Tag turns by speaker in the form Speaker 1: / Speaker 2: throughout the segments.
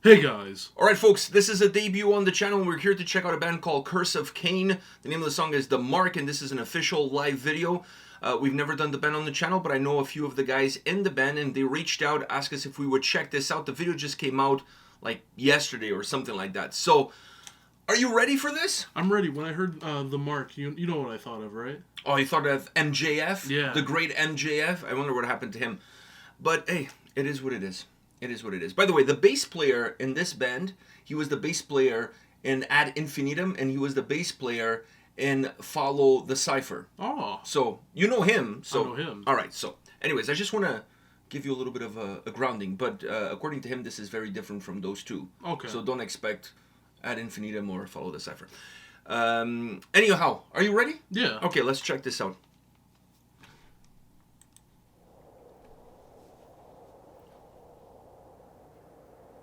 Speaker 1: Hey guys!
Speaker 2: Alright folks, this is a debut on the channel and we're here to check out a band called Curse of Cain. The name of the song is The Mark and this is an official live video. We've never done the band on the channel, but I know a few of the guys in the band and they reached out, asked us if we would check this out. The video just came out like yesterday or something like that. So, are you ready for this?
Speaker 1: I'm ready. When I heard The Mark, you know what I thought of, right?
Speaker 2: Oh, you thought of MJF?
Speaker 1: Yeah.
Speaker 2: The great MJF? I wonder what happened to him. But hey, it is what it is. It is what it is. By the way, the bass player in this band, he was the bass player in Ad Infinitum, and he was the bass player in Follow the Cipher.
Speaker 1: Oh.
Speaker 2: So, you know him. So,
Speaker 1: I know him.
Speaker 2: All right, so, anyways, I just want to give you a little bit of a grounding, but according to him, this is very different from those two.
Speaker 1: Okay.
Speaker 2: So don't expect Ad Infinitum or Follow the Cipher. Anyhow, are you ready?
Speaker 1: Yeah.
Speaker 2: Okay, let's check this out.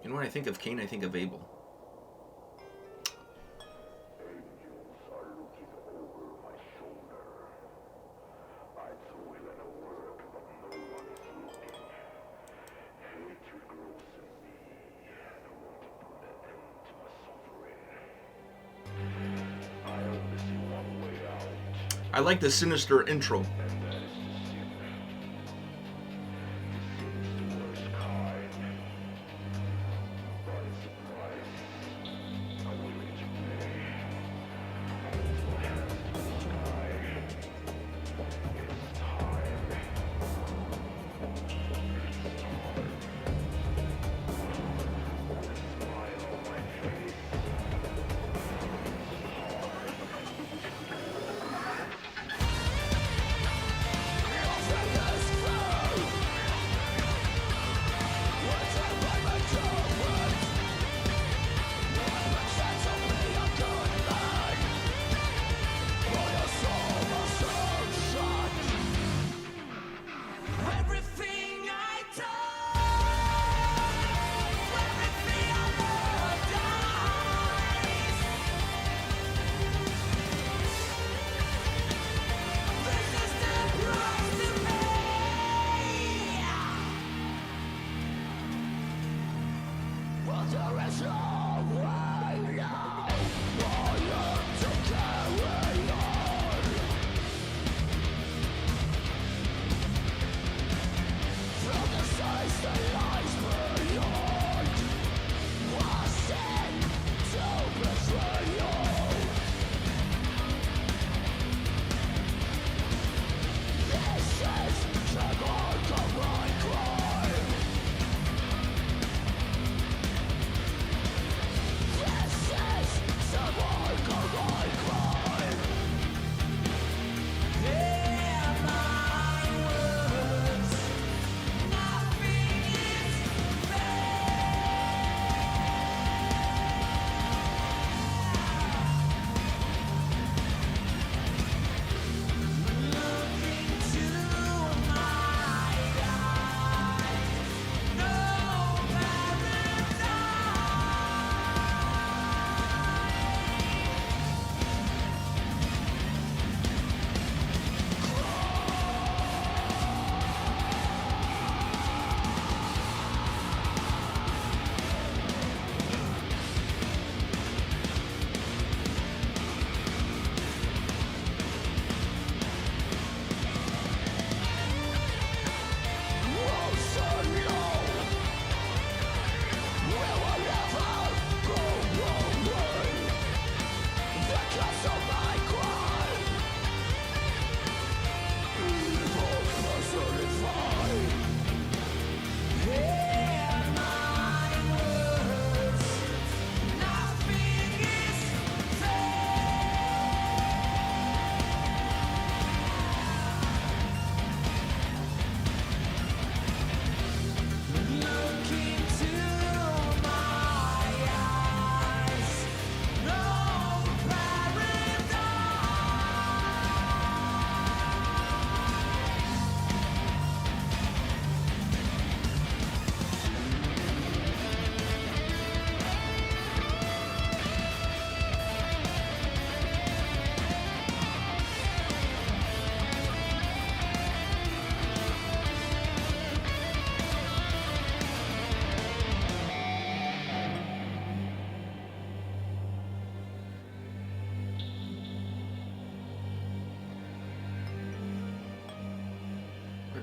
Speaker 2: You know when I think of Cain, I think of Abel. I like the sinister intro.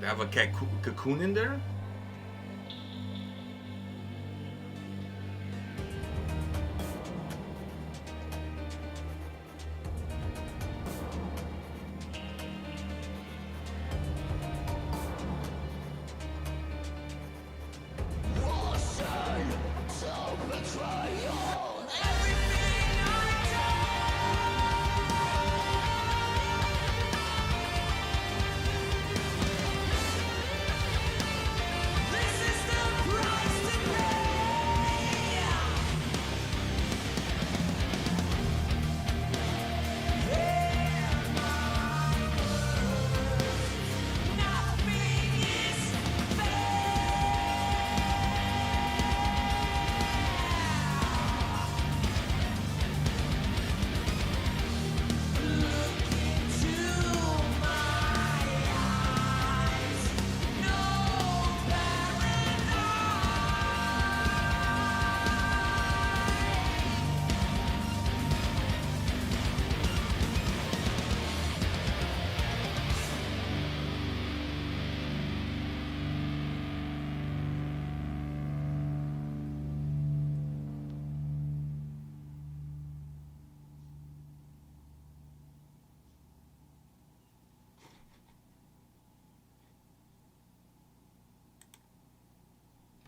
Speaker 2: They have a cocoon in there?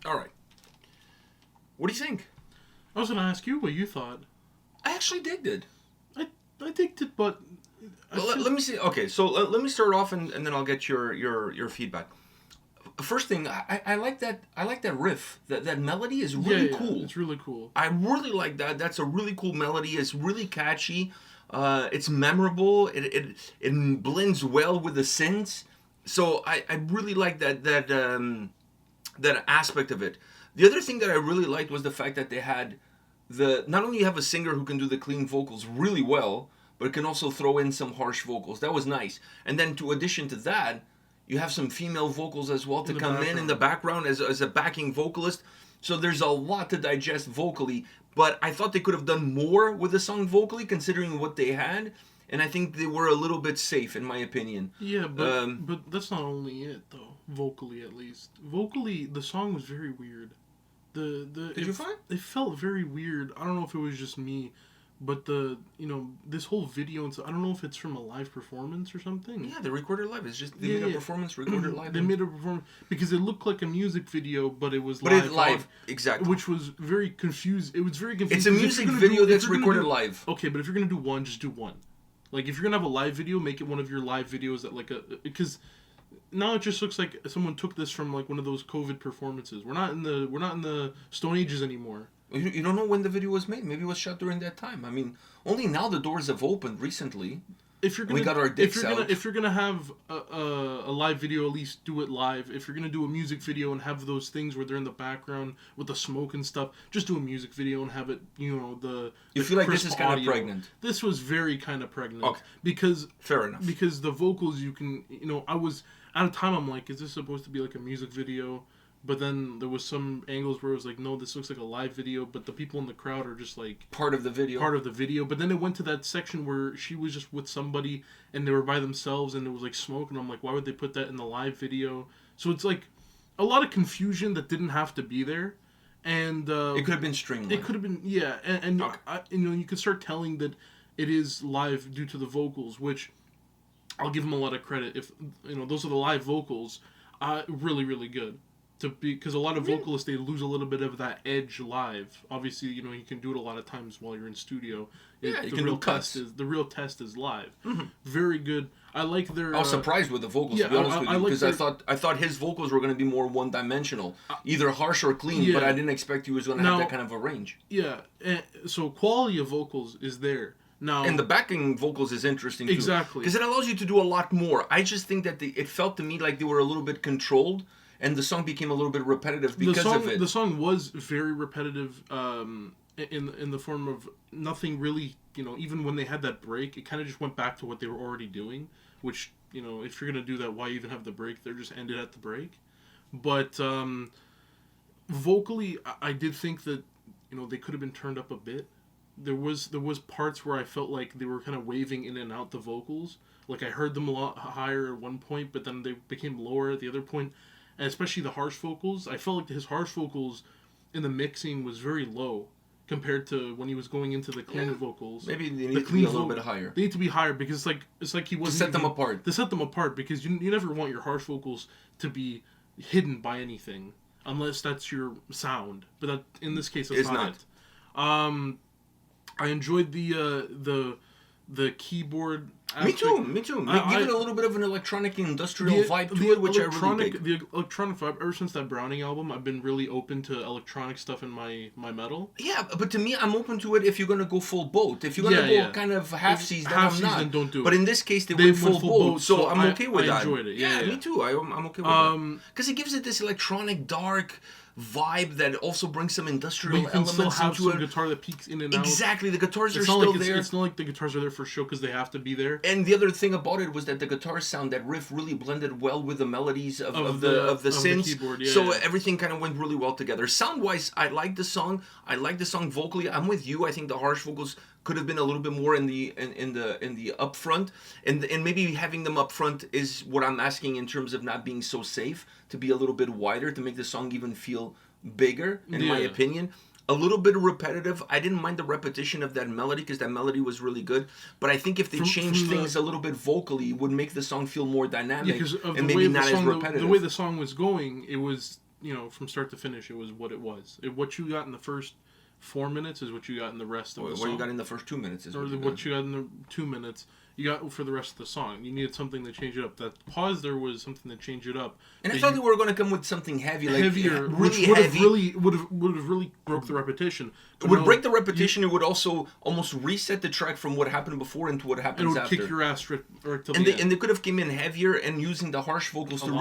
Speaker 2: All right. What do you think?
Speaker 1: I was going to ask you what you thought.
Speaker 2: I actually digged it.
Speaker 1: I digged it, but...
Speaker 2: Let me see. Okay, so let me start off, and then I'll get your feedback. First thing, I like that. I like that riff. That melody is really cool.
Speaker 1: It's really cool.
Speaker 2: I really like that. That's a really cool melody. It's really catchy. It's memorable. It blends well with the synths. So I really like that aspect of it. The other thing that I really liked was the fact that they had not only have a singer who can do the clean vocals really well, but can also throw in some harsh vocals. That was nice. And then to addition to that, you have some female vocals as well to come in the background as a backing vocalist. So there's a lot to digest vocally, but I thought they could have done more with the song vocally considering what they had. And I think they were a little bit safe, in my opinion.
Speaker 1: Yeah, but that's not only it, though. Vocally, at least. Vocally, the song was very weird.
Speaker 2: Did you find?
Speaker 1: It felt very weird. I don't know if it was just me, but this whole video, I don't know if it's from a live performance or something.
Speaker 2: Yeah, they recorded live. It's just they made a performance recorded live.
Speaker 1: They made a performance because it looked like a music video, but it was
Speaker 2: live. Exactly.
Speaker 1: Which was very confused. It was very confusing.
Speaker 2: It's a music video that's recorded live.
Speaker 1: Okay, but if you're gonna do one, just do one. Like, if you're gonna have a live video, make it one of your live videos that because now it just looks like someone took this from like one of those COVID performances. We're not in the Stone Ages anymore.
Speaker 2: You don't know when the video was made. Maybe it was shot during that time. I mean, only now the doors have opened recently.
Speaker 1: If you're gonna,
Speaker 2: we got our dicks out.
Speaker 1: If you're gonna have a live video, at least do it live. If you're gonna do a music video and have those things where they're in the background with the smoke and stuff, just do a music video and have it. You
Speaker 2: feel like this is kind of pregnant.
Speaker 1: This was very kind of pregnant.
Speaker 2: Okay.
Speaker 1: Because
Speaker 2: fair enough.
Speaker 1: Because the vocals, I was at a time I'm like, is this supposed to be like a music video? But then there was some angles where it was like, no, this looks like a live video, but the people in the crowd are just like...
Speaker 2: Part of the video.
Speaker 1: But then it went to that section where she was just with somebody and they were by themselves and there was like smoke. And I'm like, why would they put that in the live video? So it's like a lot of confusion that didn't have to be there. And...
Speaker 2: it could have been streamlined.
Speaker 1: It could have been, yeah. And
Speaker 2: okay.
Speaker 1: You could start telling that it is live due to the vocals, which I'll give them a lot of credit. If, those are the live vocals, really, really good. Because a lot of vocalists, they lose a little bit of that edge live. Obviously, you can do it a lot of times while you're in studio.
Speaker 2: Yeah, you can do cuts.
Speaker 1: The real test is live.
Speaker 2: Mm-hmm.
Speaker 1: Very good. I like their...
Speaker 2: I was surprised with the vocals, to be honest with you, because I thought his vocals were going to be more one-dimensional, either harsh or clean, but I didn't expect he was going to have that kind of a range.
Speaker 1: Yeah, so quality of vocals is there. Now,
Speaker 2: and the backing vocals is interesting, too.
Speaker 1: Exactly.
Speaker 2: Because it allows you to do a lot more. I just think that it felt to me like they were a little bit controlled, and the song became a little bit repetitive because of it.
Speaker 1: The song was very repetitive in the form of nothing really, even when they had that break, it kind of just went back to what they were already doing, which, if you're going to do that, why even have the break there? Just end it at the break. But vocally, I did think that, they could have been turned up a bit. There was parts where I felt like they were kind of waving in and out the vocals. Like I heard them a lot higher at one point, but then they became lower at the other point, and especially the harsh vocals. I felt like his harsh vocals in the mixing was very low compared to when he was going into the clean vocals.
Speaker 2: Maybe they need to be a little bit higher.
Speaker 1: They need to be higher because it's like he wasn't
Speaker 2: to set them apart.
Speaker 1: To set them apart, because you never want your harsh vocals to be hidden by anything unless that's your sound. But that, in this case, it's not it. I enjoyed the keyboard aspect.
Speaker 2: Me too. Give it a little bit of an electronic industrial vibe to it, which I really dig.
Speaker 1: The electronic vibe, ever since that Browning album, I've been really open to electronic stuff in my metal.
Speaker 2: Yeah, but to me, I'm open to it if you're going to go full boat. If you're going to go kind of half-seas, then I'm not.
Speaker 1: Then don't do it.
Speaker 2: But in this case, they went full boat, so I'm okay with that.
Speaker 1: I enjoyed it. Yeah,
Speaker 2: me too. I'm okay with that. Because it gives it this electronic, dark vibe that also brings some industrial elements into it. You can still have
Speaker 1: some guitar that peeks in and out.
Speaker 2: Exactly, the guitars are still there.
Speaker 1: It's not like the guitars are there for show because they have to be there.
Speaker 2: And the other thing about it was that the guitar sound, that riff, really blended well with the melodies of the synths.
Speaker 1: The keyboard,
Speaker 2: so everything kind of went really well together. Sound-wise, I like the song. I like the song vocally. I'm with you. I think the harsh vocals could have been a little bit more in the upfront, and maybe having them up front is what I'm asking in terms of not being so safe, to be a little bit wider to make the song even feel bigger, in my opinion. A little bit repetitive. I didn't mind the repetition of that melody because that melody was really good, but I think if they changed things a little bit vocally, it would make the song feel more dynamic and maybe not as repetitive.
Speaker 1: The way the song was going, it was, from start to finish, it was what it was. What you got in the first 4 minutes is what you got in the rest of the song.
Speaker 2: What you got in the first 2 minutes is
Speaker 1: what you got in the 2 minutes. You got for the rest of the song. You needed something to change it up. That pause there was something to change it up.
Speaker 2: And I thought they were going to come with something heavy, like
Speaker 1: heavier,
Speaker 2: really
Speaker 1: heavy. Would have really broke the repetition.
Speaker 2: It would break the repetition. It would also almost reset the track from what happened before into what happens after.
Speaker 1: It would kick your ass right till
Speaker 2: the end.
Speaker 1: And
Speaker 2: they could have came in heavier and using the harsh vocals to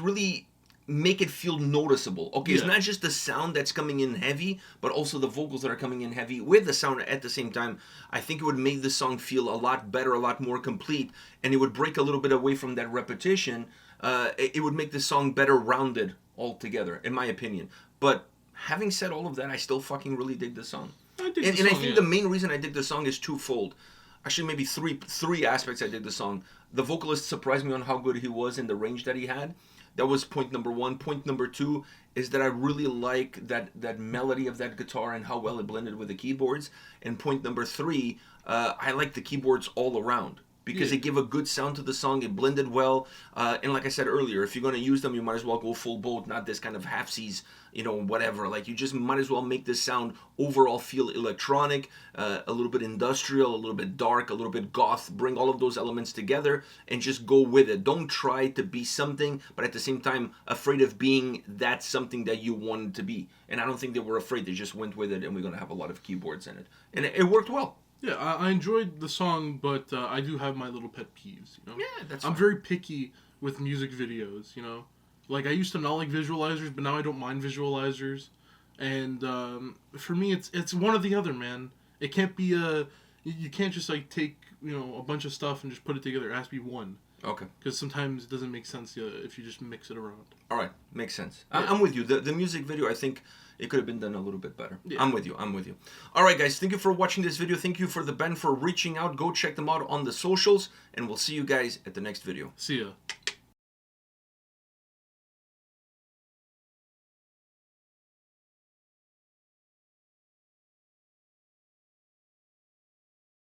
Speaker 2: really make it feel noticeable. Okay, it's not just the sound that's coming in heavy, but also the vocals that are coming in heavy with the sound at the same time. I think it would make the song feel a lot better, a lot more complete, and it would break a little bit away from that repetition. It would make the song better rounded altogether, in my opinion. But having said all of that, I still fucking really dig the song. I think the main reason I dig the song is twofold. Actually, maybe three aspects I dig the song. The vocalist surprised me on how good he was in the range that he had. That was point number one. Point number two is that I really like that melody of that guitar and how well it blended with the keyboards. And point number three, I like the keyboards all around because they give a good sound to the song. It blended well. And like I said earlier, if you're going to use them, you might as well go full boat, not this kind of half-seas, whatever. Like, you just might as well make this sound overall feel electronic, a little bit industrial, a little bit dark, a little bit goth. Bring all of those elements together and just go with it. Don't try to be something, but at the same time, afraid of being that something that you wanted to be. And I don't think they were afraid. They just went with it, and we're going to have a lot of keyboards in it. And it worked well.
Speaker 1: Yeah, I enjoyed the song, but I do have my little pet peeves,
Speaker 2: Yeah, that's
Speaker 1: I'm very picky with music videos, Like, I used to not like visualizers, but now I don't mind visualizers. And for me, it's one or the other, man. It can't be you can't just, like, take, a bunch of stuff and just put it together. It has to be one. Okay. Because sometimes it doesn't make sense if you just mix it around.
Speaker 2: All right, makes sense. Yeah. I'm with you. The music video, I think it could have been done a little bit better. Yeah. I'm with you. All right, guys, thank you for watching this video. Thank you for the band for reaching out. Go check them out on the socials, and we'll see you guys at the next video.
Speaker 1: See ya.